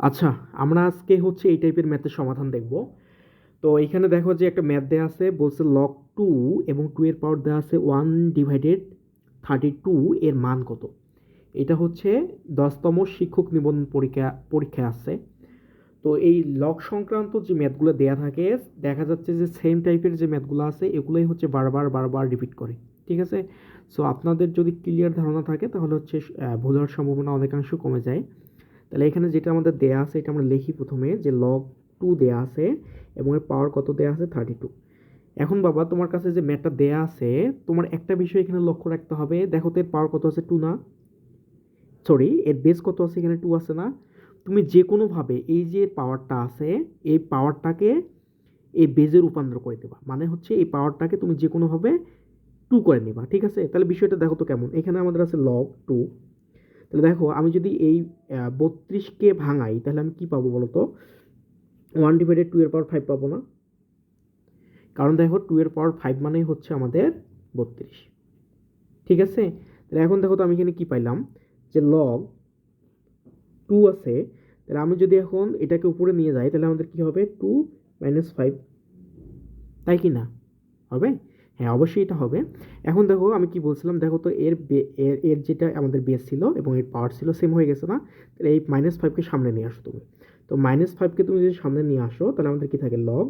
আচ্ছা, আমরা আজকে হচ্ছে এই টাইপের ম্যাথের সমাধান দেখব। তো এখানে দেখো যে একটা ম্যাথ দেয়া আছে, বলছে লগ 2 এবং 2 এর পাওয়ার দেয়া আছে 1/32 এর মান কত? এটা হচ্ছে 10তম শিক্ষক নিবন্ধন পরীক্ষায় আসছে। তো এই লগ সংক্রান্ত যে ম্যাথগুলো দেয়া থাকে, দেখা যাচ্ছে যে সেম টাইপের যে ম্যাথগুলো আছে এগুলোই হচ্ছে বারবার রিপিট করে। ঠিক আছে? সো আপনাদের যদি ক্লিয়ার ধারণা থাকে তাহলে হচ্ছে ভুল হওয়ার সম্ভাবনা অনেকাংশ কমে যায়। তাহলে এখানে যেটা আমাদের দেয়া আছে এটা আমরা লিখি প্রথমে যে লগ 2 দেয়া আছে এবং এর পাওয়ার কত দেয়া আছে 32। এখন বাবা তোমার কাছে যে ম্যাথটা দেয়া আছে, তোমার একটা বিষয় এখানে লক্ষ্য রাখতে হবে। দেখো তো এর পাওয়ার কত আছে? 2 না? সরি, এর বেস কত আছে? এখানে 2 আছে না? তুমি যে কোনোভাবে এই যে পাওয়ারটা আছে, এই পাওয়ারটাকে এই বেজে রূপান্তর করে দেবা। মানে হচ্ছে এই পাওয়ারটাকে তুমি যে কোনোভাবে 2 করে নিবা। ঠিক আছে? তাহলে বিষয়টা দেখো তো কেমন। এখানে আমাদের আছে লগ 2। তাহলে দেখো আমি যদি এই 32কে ভাঙাই তাহলে আমি কি পাবো বলো তো? 1/2 এর পাওয়ার 5 পাবো না? কারণ দেখো 2 এর পাওয়ার 5 মানেই হচ্ছে আমাদের 32। ঠিক আছে? তাহলে এখন দেখো তো আমি এখানে কি পাইলাম, যে লগ 2 আছে। তাহলে আমি যদি এখন এটাকে উপরে নিয়ে যাই তাহলে আমাদের কি হবে? 2 - 5, তাই কি না? হবে? হ্যাঁ, অবশ্যই এটা হবে। এখন দেখো আমি কি বলছিলাম, দেখো তো এর যেটা আমাদের বেস ছিল এবং এর পাওয়ার ছিল সেম হয়ে গেছে না? তাহলে এই -5কে সামনে নিয়ে আসো তুমি। তো -5কে তুমি যদি সামনে নিয়ে আসো তাহলে আমাদের কি থাকে? লগ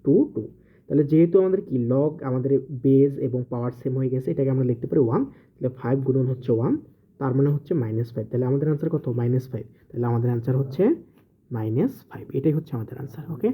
2 2। তাহলে যেহেতু আমাদের কি লগ আমাদের বেস এবং পাওয়ার সেম হয়ে গেছে, এটাকে আমরা লিখতে পারি 1। তাহলে 5 গুণন হচ্ছে 1, তার মানে হচ্ছে -5। তাহলে আমাদের আনসার কত? -5। তাহলে আমাদের আনসার হচ্ছে -5। এটাই হচ্ছে আমাদের আনসার। ওকে?